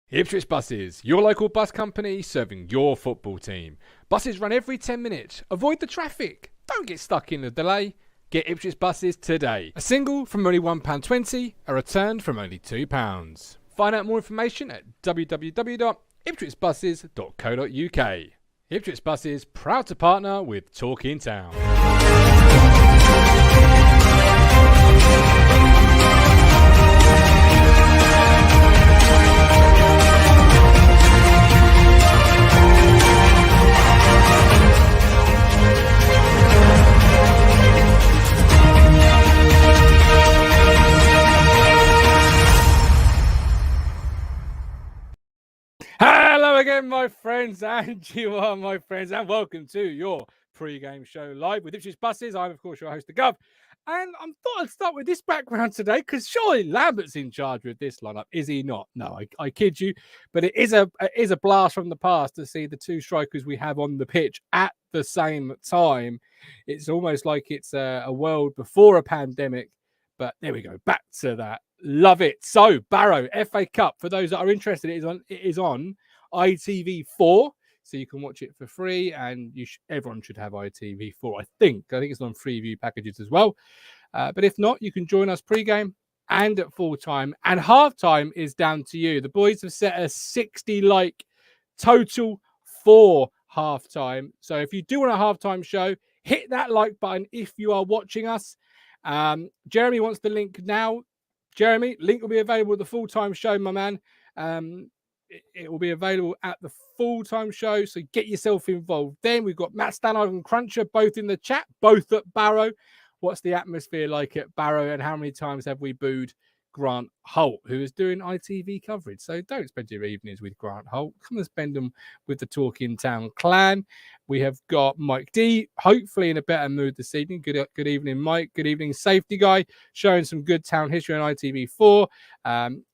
Ipswich Buses, your local bus company serving your football team. Buses run every 10 minutes. Avoid the traffic. Don't get stuck in the delay. Get Ipswich Buses today. A single from only £1.20, a return from only £2. Find out more information at www.ipswichbuses.co.uk. Ipswich Buses, proud to partner with Talk in Town. Hello again, my friends, and you are my friends, and welcome to your pre-game show live with Ipswich Buses. I'm, of course, your host, the Gov, and I thought I'd start with this background today because surely Lambert's in charge with this lineup, is he not? No, I kid you, but it is a blast from the past to see the two strikers we have on the pitch at the same time. It's almost like it's a world before a pandemic, but there we go, back to that. Love it. So, Barrow, FA Cup, for those that are interested, it is on ITV4, so you can watch it for free, and everyone should have ITV4, I think it's on Freeview packages as well. But if not, you can join us pre-game and at full-time, and half-time is down to you. The boys have set a 60 total for half-time. So if you do want a half-time show, hit that like button if you are watching us. Jeremy wants the link now. Jeremy, link will be available at the full-time show, my man. It will be available at the full-time show, so get yourself involved. Then we've got Matt Stanhope and Cruncher both in the chat, both at Barrow. What's the atmosphere like at Barrow, and how many times have we booed Grant Holt, who is doing ITV coverage? So don't spend your evenings with Grant Holt. Come and spend them with the Talk in Town clan. We have got Mike D, hopefully in a better mood this evening. Good evening, Mike. Good evening, safety guy, showing some good town history on ITV4.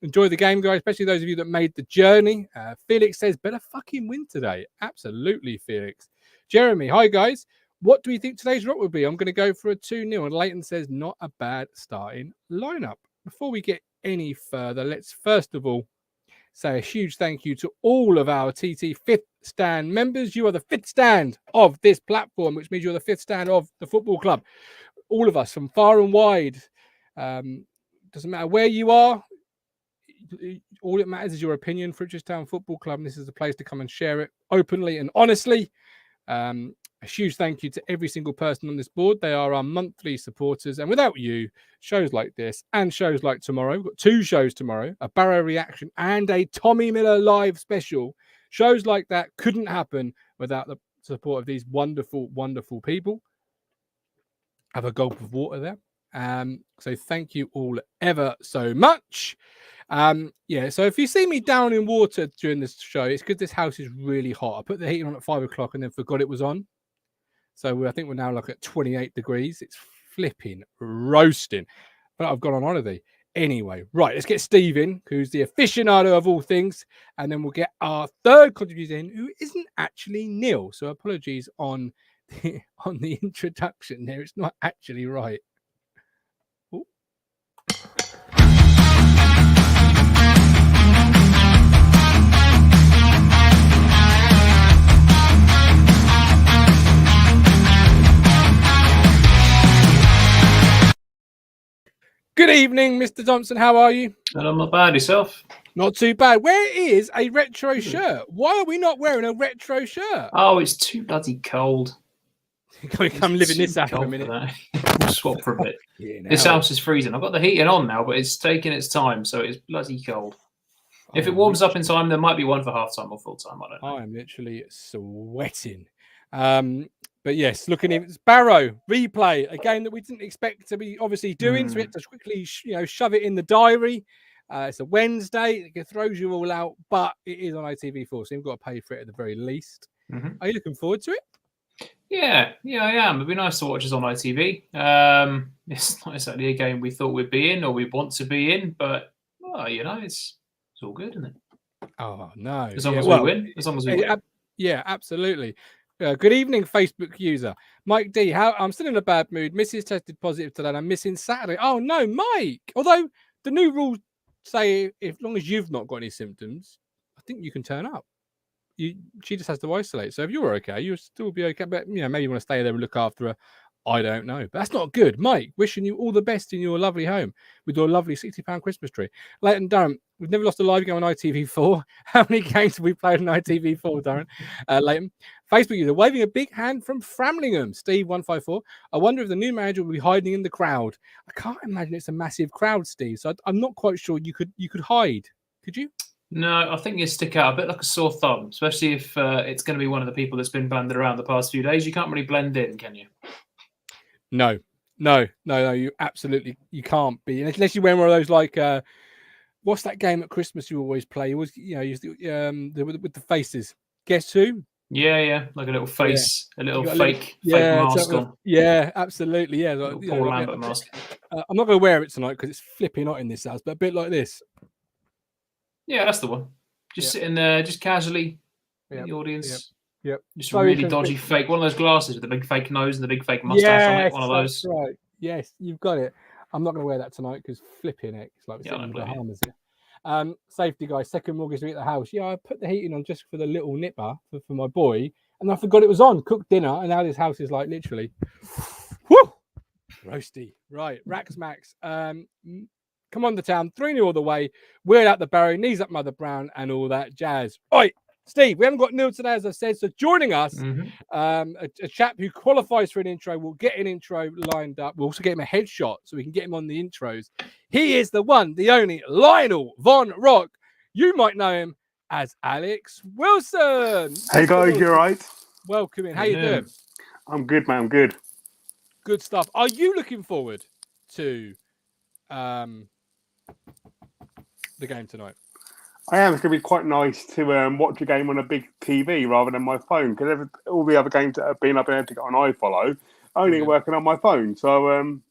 Enjoy the game, guys, especially those of you that made the journey. Felix says, better fucking win today. Absolutely, Felix. Jeremy, hi, guys. What do we think today's rock will be? I'm going to go for a 2-0. And Leighton says, not a bad starting lineup. Before we get any further, let's first of all say a huge thank you to all of our TT Fifth Stand members. You are the fifth stand of this platform, which means you're the fifth stand of the football club. All of us from far and wide. Doesn't matter where you are. All it matters is your opinion for Ipswich Town Football Club. And this is a place to come and share it openly and honestly. A huge thank you to every single person on this board. They are our monthly supporters. And without you, shows like this and shows like tomorrow, we've got 2 shows tomorrow, a Barrow reaction and a Tommy Miller live special. Shows like that couldn't happen without the support of these wonderful, wonderful people. Have a gulp of water there. So thank you all ever so much. So if you see me down in water during this show, it's because this house is really hot. I put the heating on at 5 o'clock and then forgot it was on. So I think we're now at 28 degrees. It's flipping roasting. But I've gone on holiday. Anyway, right, let's get Steve in, who's the aficionado of all things. And then we'll get our third contributor in, who isn't actually Neil. So apologies on the introduction there. It's not actually right. Ooh. Good evening, Mr. Thompson. How are you? I'm not bad. Yourself? Not too bad. Where is a retro shirt? Why are we not wearing a retro shirt? Oh, it's too bloody cold. Can we come live in this house for a minute? We'll swap for a bit. This house is freezing. I've got the heating on now, but it's taking its time, so it's bloody cold. If it warms up in time, there might be one for half-time or full-time. I don't know. I'm literally sweating. But yes, looking at Barrow replay, a game that we didn't expect to be obviously doing, so we had to quickly, shove it in the diary. It's a Wednesday; it throws you all out, but it is on ITV4, so you've got to pay for it at the very least. Mm-hmm. Are you looking forward to it? Yeah, I am. It'd be nice to watch us on ITV. It's not exactly a game we thought we'd be in or we want to be in, but it's all good, isn't it? Oh no! As long as we win. As long as we win. Yeah, absolutely. Good evening, Facebook user. Mike D, I'm still in a bad mood. Mrs. tested positive today and I'm missing Saturday. Oh, no, Mike. Although the new rules say as long as you've not got any symptoms, think you can turn up. She just has to isolate. So if you're okay, you'll still be okay. But maybe you want to stay there and look after her. I don't know. But that's not good. Mike, wishing you all the best in your lovely home with your lovely £60 Christmas tree. Leighton Durham, we've never lost a live game on ITV4. How many games have we played on ITV4, Durham? Leighton. Facebook user waving a big hand from Framlingham. Steve154. I wonder if the new manager will be hiding in the crowd. I can't imagine it's a massive crowd, Steve. So I'm not quite sure you could hide. Could you? No, I think you stick out a bit like a sore thumb, especially if it's going to be one of the people that's been banded around the past few days. You can't really blend in, can you? No. You absolutely can't be unless you wear one of those like what's that game at Christmas you always play? You always with the faces. Guess who? Yeah, like a little face, a little fake mask on. Yeah, absolutely. Yeah, like, Paul Lambert mask. I'm not going to wear it tonight because it's flipping hot in this house, but a bit like this. Yeah, that's the one. Just sitting there, just casually in the audience. Yep. Just a really dodgy fake. One of those glasses with the big fake nose and the big fake mustache on it. One of those. That's right. Yes, you've got it. I'm not going to wear that tonight because flipping it. It's like we're sitting in the Bahamas here. Safety guy, second mortgage week at the house. Yeah, I put the heating on just for the little nipper for my boy, and I forgot it was on. Cooked dinner, and now this house is like literally, whoo, roasty. Right, Rax Max. Come on, the town, 3-0 all the way. Weird out the Barrow, knees up Mother Brown, and all that jazz. Right, Steve, we haven't got Neil today, as I said. So joining us, a chap who qualifies for an intro. We'll get an intro lined up. We'll also get him a headshot so we can get him on the intros. He is the one, the only Lionel Von Rock. You might know him as Alex Wilson. Hey guys, you all right? Welcome in. How you doing? I'm good, man. I'm good. Good stuff. Are you looking forward to the game tonight? I am. It's going to be quite nice to watch a game on a big TV rather than my phone, because all the other games that have been up able to get on iFollow only working on my phone. So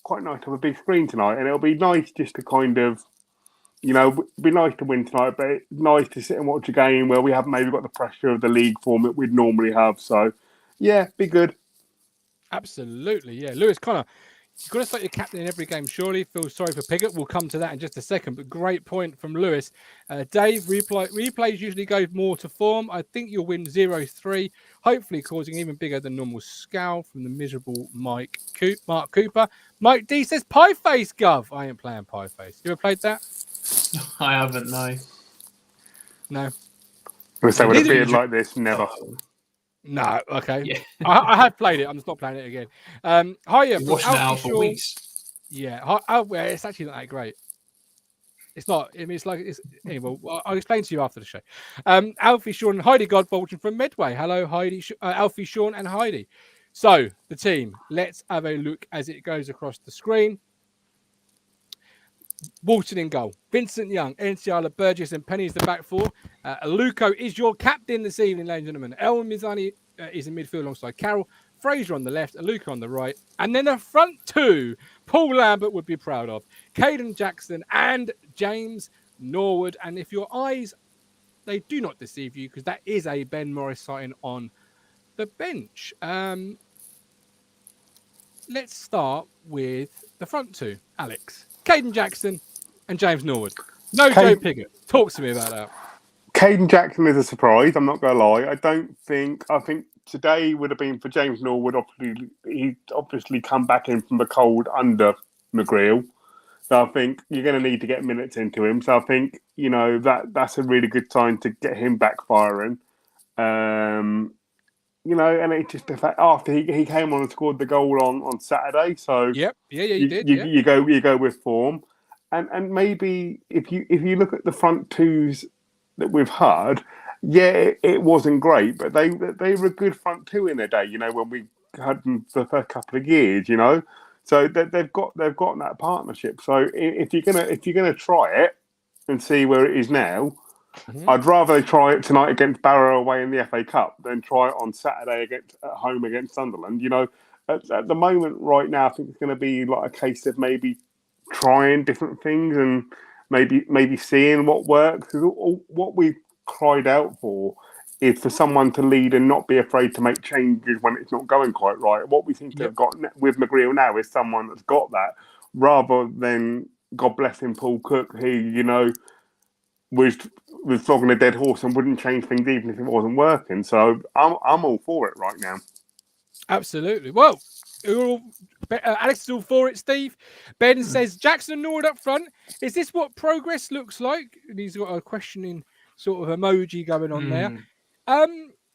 quite nice to have a big screen tonight, and it'll be nice just to kind of, it'd be nice to win tonight, but it's nice to sit and watch a game where we haven't maybe got the pressure of the league format we'd normally have. So yeah, be good. Absolutely, yeah. Lewis Connor, you've got to start your captain in every game, surely. Feel sorry for Piggott. We'll come to that in just a second, but great point from Lewis. Dave, replays usually go more to form. I think you'll win 0-3, hopefully causing even bigger than normal scowl from the miserable Mark Cooper. Mike D says, Pie Face, Gov. I ain't playing Pie Face. You ever played that? I haven't, no. No. I'm say with a beard like this, never. No, okay. Yeah. I have played it. I'm just not playing it again. Hiya. Watching it out for weeks. Yeah. It's actually not that great. It's not. I mean, it's like it's anyway. I'll explain to you after the show. Alfie, Sean, and Heidi Godbolton from Medway. Hello, Heidi, Alfie, Sean, and Heidi. So the team. Let's have a look as it goes across the screen. Walton in goal. Vincent Young, Enciala, Burgess, and Penny is the back four. Aluko is your captain this evening, ladies and gentlemen. Elwin Mizani is in midfield alongside Carroll. Fraser on the left, Aluko on the right. And then a front two, Paul Lambert would be proud of. Caden Jackson and James Norwood. And if your eyes, they do not deceive you, because that is a Ben Morris sighting on the bench. Let's start with the front two, Alex. Caden Jackson and James Norwood. No Joe Piggott. Talk to me about that. Caden Jackson is a surprise. I'm not going to lie. I think today would have been for James Norwood. He obviously come back in from the cold under McGreal. So I think you're going to need to get minutes into him. So I think, that's a really good sign to get him back firing. And it's just the fact after he came on and scored the goal on Saturday. So yep, you did. You go with form, and maybe if you look at the front twos that we've had, it wasn't great, but they were a good front two in their day. When we had them for the first couple of years, so they've got that partnership. So if you're gonna try it and see where it is now. Mm-hmm. I'd rather they try it tonight against Barrow away in the FA Cup than try it on Saturday at home against Sunderland. At the moment right now, I think it's going to be like a case of maybe trying different things and maybe seeing what works. What we cried out for is for someone to lead and not be afraid to make changes when it's not going quite right. What we seem to have got with McGreal now is someone that's got that, rather than, God bless him, Paul Cook, who, was was flogging a dead horse and wouldn't change things even if it wasn't working. So I'm all for it right now. Absolutely. Well, Alex is all for it, Steve. Ben says, Jackson and Norwood up front. Is this what progress looks like? And he's got a questioning sort of emoji going on there.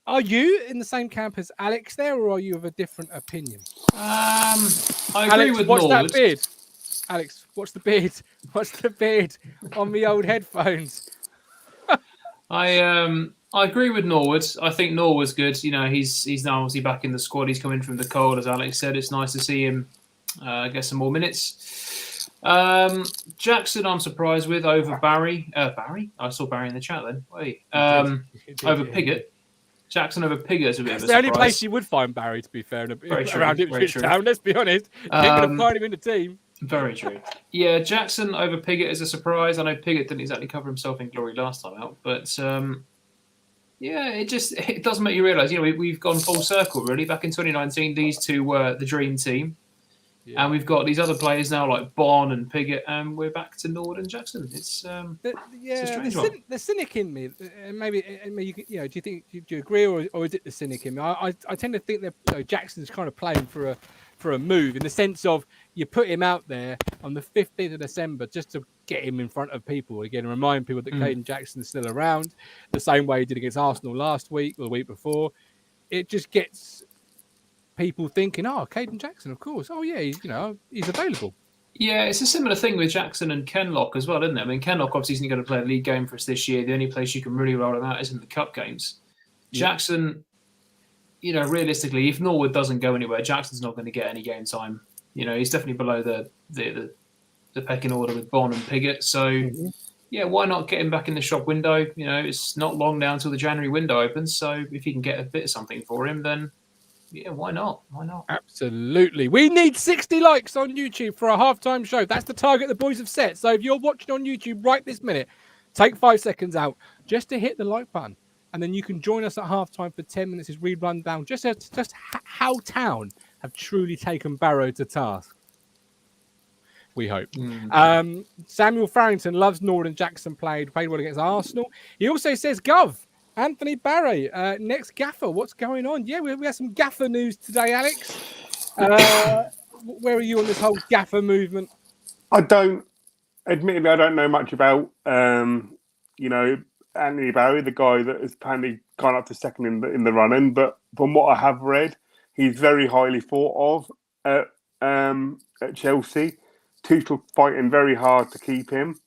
Are you in the same camp as Alex there, or are you of a different opinion? I agree Alex, with what's Norwood. that beard? Alex, what's the beard? What's the beard on the old headphones? I agree with Norwood. I think Norwood's good. You know, he's now obviously back in the squad. He's coming from the cold, as Alex said. It's nice to see him get some more minutes. Jackson, I'm surprised with over Barry. Barry? I saw Barry in the chat then. Wait. Over Piggott. Jackson over Piggott is a bit of a surprise. It's the only place you would find Barry, to be fair, around Ipswich Town. Let's be honest. You're going to find him in the team. Very true. Yeah, Jackson over Piggott is a surprise. I know Piggott didn't exactly cover himself in glory last time out, but yeah, it does make you realise. You know, we've gone full circle really. Back in 2019, these two were the dream team, and we've got these other players now like Bon and Piggott, and we're back to Norwood and Jackson. It's a strange one. The cynic in me, maybe you know, do you agree, or is it the cynic in me? I tend to think that Jackson's kind of playing for a move, in the sense of you put him out there on the 15th of December just to get him in front of people again and remind people that Caden Jackson's still around, the same way he did against Arsenal last week or the week before. It just gets people thinking, oh, Caden Jackson, of course. Oh, yeah, he's available. Yeah, it's a similar thing with Jackson and Kenlock as well, isn't it? I mean, Kenlock obviously isn't going to play a league game for us this year. The only place you can really roll him out is in the cup games. Jackson, you know, realistically, if Norwood doesn't go anywhere, Jackson's not going to get any game time. You know, he's definitely below the pecking order with Bon and Piggott. So, yeah, why not get him back in the shop window? You know, it's not long now until the January window opens. So if you can get a bit of something for him, then yeah, why not? Why not? Absolutely. We need 60 likes on YouTube for our halftime show. That's the target the boys have set. So if you're watching on YouTube right this minute, take 5 seconds out just to hit the like button. And then you can join us at halftime for 10 minutes as we run down just how Town have truly taken Barrow to task. We hope. Samuel Farrington loves Norwood and Jackson played well against Arsenal. He also says, Gov, Anthony Barry, next gaffer. What's going on? Yeah, we have some gaffer news today, Alex. Where are you on this whole gaffer movement? Admittedly, I don't know much about, Anthony Barry, the guy that has apparently gone up to second in the run-in. But from what I have read, he's very highly thought of at Chelsea. Tuchel fighting very hard to keep him.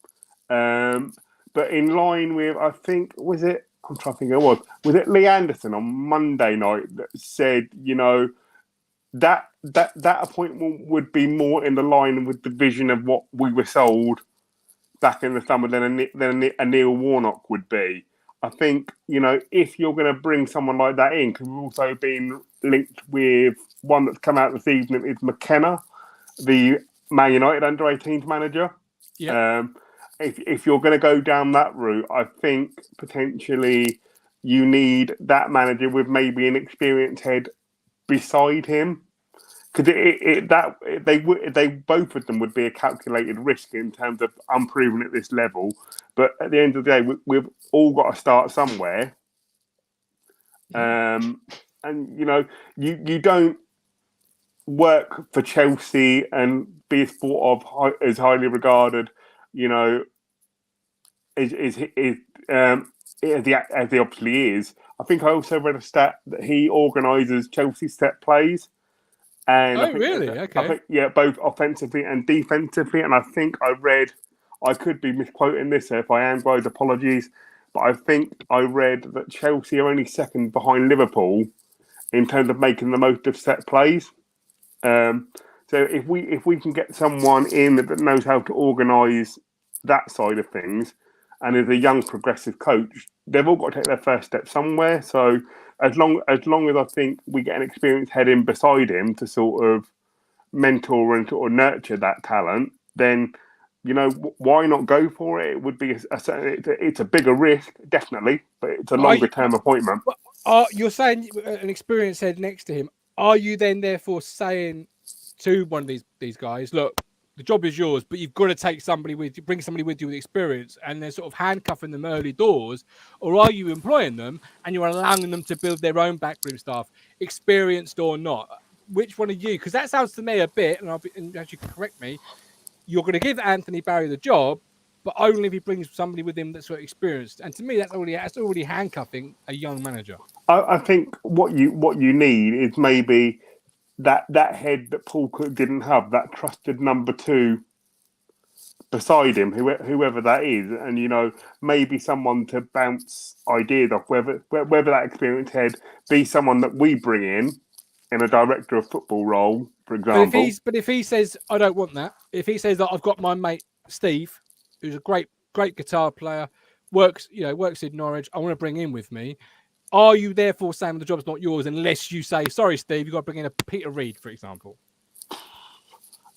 But in line with, I think, was it Lee Anderson on Monday night that said, that appointment would be more in the line with the vision of what we were sold back in the summer than a Neil Warnock would be. I think, if you're going to bring someone like that in, because we've also been linked with one that's come out this evening, is McKenna, the Man United under-18s manager. Yeah. If you're going to go down that route, I think potentially you need that manager with maybe an experienced head beside him, because they both of them would be a calculated risk in terms of unproven at this level. But at the end of the day, we've all got to start somewhere. And you don't work for Chelsea and be thought of as highly regarded, as he obviously is. I think I also read a stat that he organises Chelsea set plays. And really? Okay. I think, both offensively and defensively. And I think I could be misquoting this, so if I am, guys, apologies. But I think I read that Chelsea are only second behind Liverpool in terms of making the most of set plays. So if we can get someone in that knows how to organise that side of things, and is a young progressive coach, they've all got to take their first step somewhere. So as long as I think we get an experienced head in beside him to sort of mentor and sort of nurture that talent, then why not go for it? It would be it's a bigger risk, definitely, but it's a longer term appointment. You're saying an experienced head next to him. Are you then therefore saying to one of these guys, look, the job is yours, but you've got to bring somebody with you with experience, and they're sort of handcuffing them early doors, or are you employing them and you're allowing them to build their own backroom staff, experienced or not? Which one are you? Because that sounds to me a bit, and as you can correct me, you're going to give Anthony Barry the job, but only if he brings somebody with him that's sort of experienced. And to me, that's already handcuffing a young manager. I think what you need is maybe that head that Paul Cook didn't have, that trusted number 2 beside him, whoever that is, and maybe someone to bounce ideas off. Whether that experienced head be someone that we bring in a director of football role, for example. But if he says I don't want that, if he says that I've got my mate Steve, who's a great guitar player, works in Norwich, I want to bring him with me. Are you therefore saying the job's not yours unless you say, sorry, Steve, you've got to bring in a Peter Reid, for example?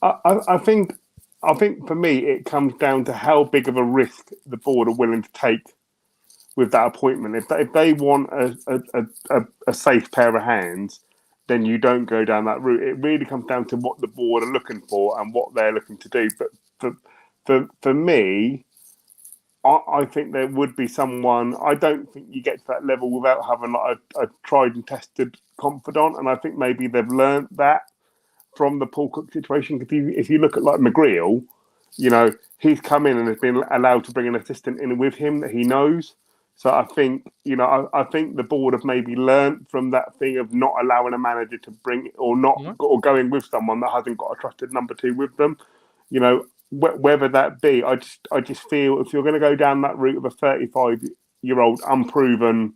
I think for me, it comes down to how big of a risk the board are willing to take with that appointment. If they want a safe pair of hands, then you don't go down that route. It really comes down to what the board are looking for and what they're looking to do. But for me, I think there would be someone. I don't think you get to that level without having a tried and tested confidant, and I think maybe they've learned that from the Paul Cook situation. Because if you look at like McGreal, he's come in and has been allowed to bring an assistant in with him that he knows. So I think I think the board have maybe learned from that thing of not allowing a manager to bring or going with someone that hasn't got a trusted number 2 with them. Whether that be, I just feel if you're going to go down that route of a 35-year-old unproven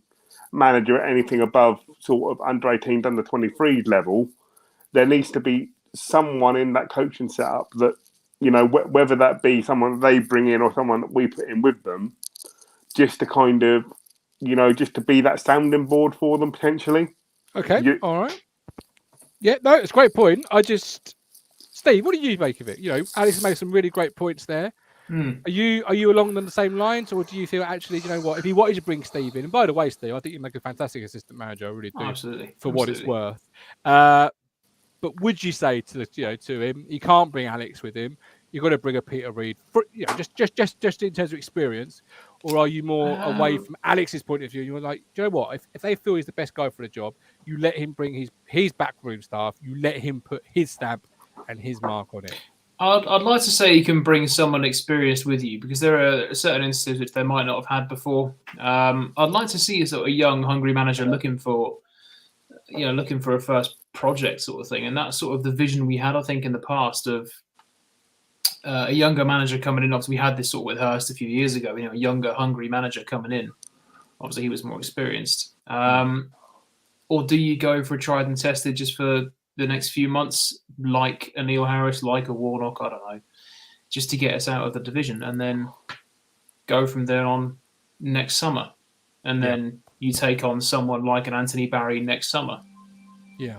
manager at anything above sort of under 18s, under 23s level, there needs to be someone in that coaching setup that, whether that be someone they bring in or someone that we put in with them, just to kind of, just to be that sounding board for them potentially. Okay, all right. Yeah, no, it's a great point. Steve, what do you make of it? Alex made some really great points there. Are you along the same lines, or do you feel actually, if he wanted to bring Steve in, and by the way, Steve, I think you make a fantastic assistant manager. I really do. Absolutely. What it's worth. But would you say to him, you can't bring Alex with him? You've got to bring a Peter Reid, just in terms of experience, or are you more away from Alex's point of view? You're like, do you know what? If they feel he's the best guy for the job, you let him bring his backroom staff. You let him put his stamp and his mark on it. I'd like to say you can bring someone experienced with you, because there are certain instances which they might not have had before. I'd like to see a sort of young, hungry manager looking for a first project sort of thing, and that's sort of the vision we had, I think, in the past of a younger manager coming in. Obviously, we had this sort of with Hurst a few years ago. A younger, hungry manager coming in. Obviously, he was more experienced. Or do you go for a tried and tested just for the next few months, like a Neil Harris, like a Warnock, I don't know, just to get us out of the division, and then go from there on next summer, and then you take on someone like an Anthony Barry next summer. Yeah.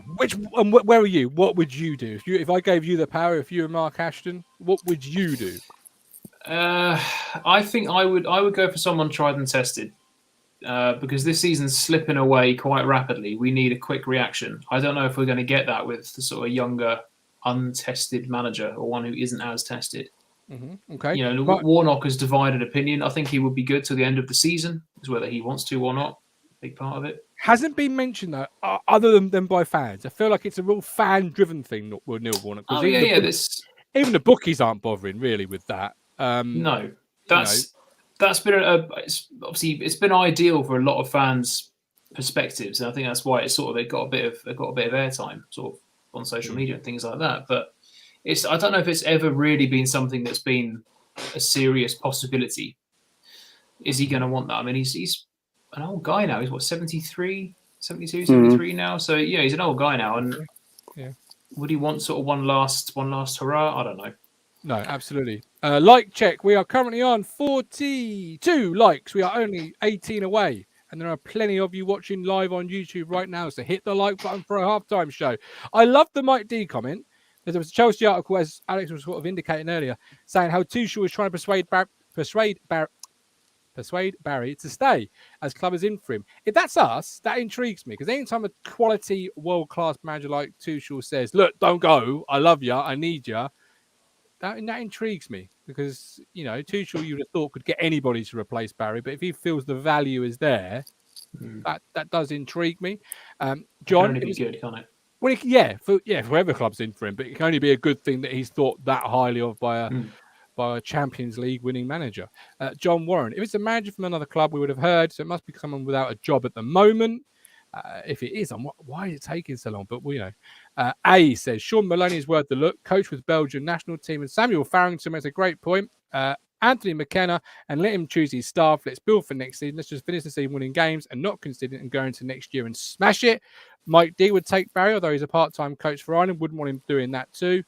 Where are you? What would you do if I gave you the power? If you were Mark Ashton, what would you do? I think I would go for someone tried and tested. Because this season's slipping away quite rapidly. We need a quick reaction. I don't know if we're going to get that with the sort of younger, untested manager, or one who isn't as tested. Mm-hmm. Okay. Warnock has divided opinion. I think he would be good till the end of the season, is whether he wants to or not. Big part of it. Hasn't been mentioned though, other than by fans. I feel like it's a real fan-driven thing with Neil Warnock. Oh yeah. Even the bookies aren't bothering really with that. No, that's been it's been ideal for a lot of fans' perspectives, and I think that's why it's sort of it got a bit of airtime sort of on social media and things like that. But I don't know if it's ever really been something that's been a serious possibility. Is he going to want that? I mean, he's an old guy now. He's what, 73, 72, 73 now. So he's an old guy now, and would he want sort of one last hurrah? I don't know. No, absolutely. Like check. We are currently on 42 likes. We are only 18 away. And there are plenty of you watching live on YouTube right now. So hit the like button for a halftime show. I love the Mike D comment. There was a Chelsea article, as Alex was sort of indicating earlier, saying how Tuchel is trying to persuade Barry to stay as club is in for him. If that's us, that intrigues me, because anytime a quality world-class manager like Tuchel says, look, don't go, I love you, I need you, that intrigues me because, Tuchel you would have thought could get anybody to replace Barry, but if he feels the value is there, that does intrigue me. John, it can only be good, can't it? Well, whoever club's in for him, but it can only be a good thing that he's thought that highly of by a Champions League winning manager. John Warren, if it's a manager from another club, we would have heard, so it must be someone without a job at the moment. If it is, why is it taking so long? But A says Sean Maloney is worth the look. Coach with Belgian national team, and Samuel Farrington makes a great point. Anthony McKenna, and let him choose his staff. Let's build for next season. Let's just finish the season winning games and not conceding and go into next year and smash it. Mike D would take Barry, although he's a part-time coach for Ireland. Wouldn't want him doing that too.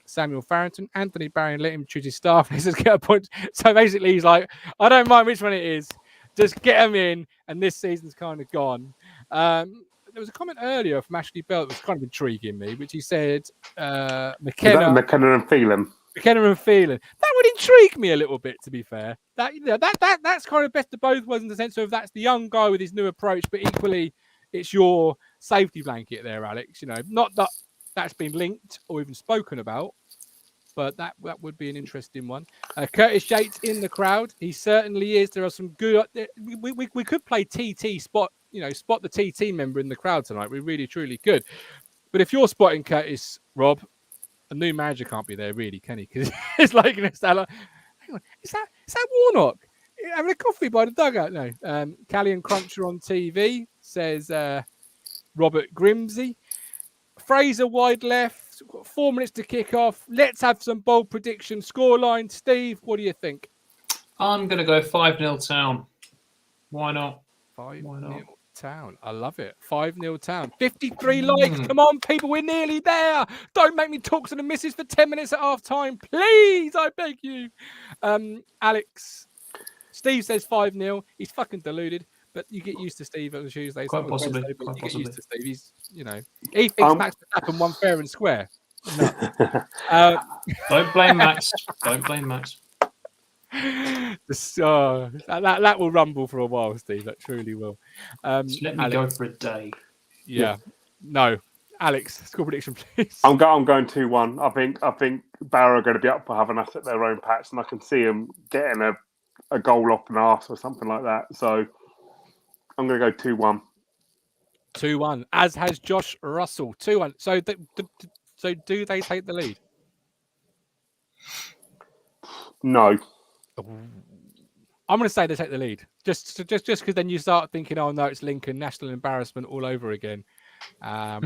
Samuel Farrington, Anthony Barry, and let him choose his staff. Let's just get a point. So basically, he's like, I don't mind which one it is. Just get them in, and this season's kind of gone. There was a comment earlier from Ashley Bell that was kind of intriguing me, which he said, McKenna and Phelan. McKenna and Phelan. That would intrigue me a little bit, to be fair. That's kind of best of both worlds in the sense of that's the young guy with his new approach, but equally it's your safety blanket there, Alex. Not that that's been linked or even spoken about, but that would be an interesting one. Curtis Yates in the crowd. He certainly is. There are some good. We could play TT spot. Spot the TT member in the crowd tonight. We really truly could. But if you're spotting Curtis, Rob, a new manager can't be there, really, can he? Because it's like, hang on, is that Warnock having a coffee by the dugout? No. Callie and Cruncher on TV says Robert Grimsey. Fraser wide left. Got 4 minutes to kick off. Let's have some bold prediction. Scoreline, Steve. What do you think? I'm going to go 5-0 Town. Why not? 5-0 Town. I love it. 5-0 Town. 53 likes. Come on, people. We're nearly there. Don't make me talk to the missus for 10 minutes at half time. Please, I beg you. Alex. Steve says 5-0. He's fucking deluded. But you get used to Steve on Tuesday. Quite possibly. Get used to Steve. He's, he thinks Max Verstappen won fair and square. No. Don't blame Max. Don't blame Max. That will rumble for a while, Steve. That truly will. Just let me go for a day. Yeah. No. Alex, score prediction, please. I'm going 2-1. I think Barrow are going to be up for having us at their own patch, and I can see them getting a goal off an arse or something like that. So I'm going to go 2-1. 2-1, as has Josh Russell. 2-1. So, so do they take the lead? No. I'm going to say they take the lead. Just because then you start thinking, oh no, it's Lincoln, national embarrassment all over again. But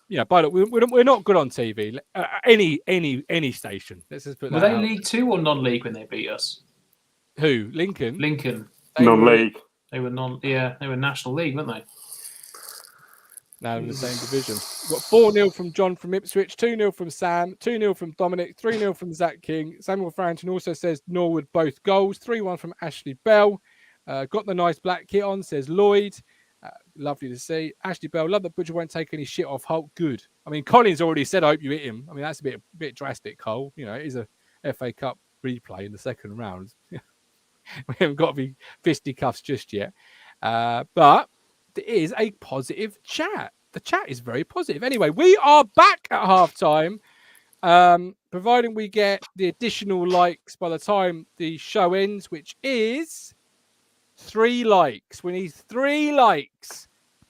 we're not good on TV. Any station. Let's just put that. Were they out. League 2 or non-league when they beat us? Who? Lincoln. Non-league. They were they were National League, weren't they? Now in the same division. We've got 4-0 from John from Ipswich, 2-0 from Sam, 2-0 from Dominic, 3-0 from Zach King. Samuel Farrington also says Norwood both goals, 3-1 from Ashley Bell. Got the nice black kit on, says Lloyd. Lovely to see. Ashley Bell, love that Butcher won't take any shit off Hulk. Good. I mean, Collins already said, I hope you hit him. I mean, that's a bit drastic, Cole. It is a FA Cup replay in the second round. We haven't got to be fisticuffs just yet. But there is a positive chat. The chat is very positive. Anyway, we are back at halftime. Providing we get the additional likes by the time the show ends, which is 3 likes. We need 3 likes.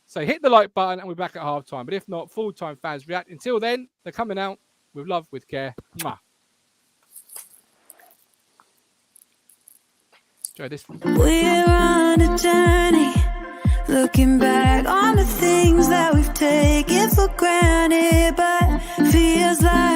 So hit the like button and we're back at halftime. But if not, full-time fans react. Until then, they're coming out with love, with care. Mwah. Enjoy this one. We're on a journey, looking back on the things that we've taken for granted, but feels like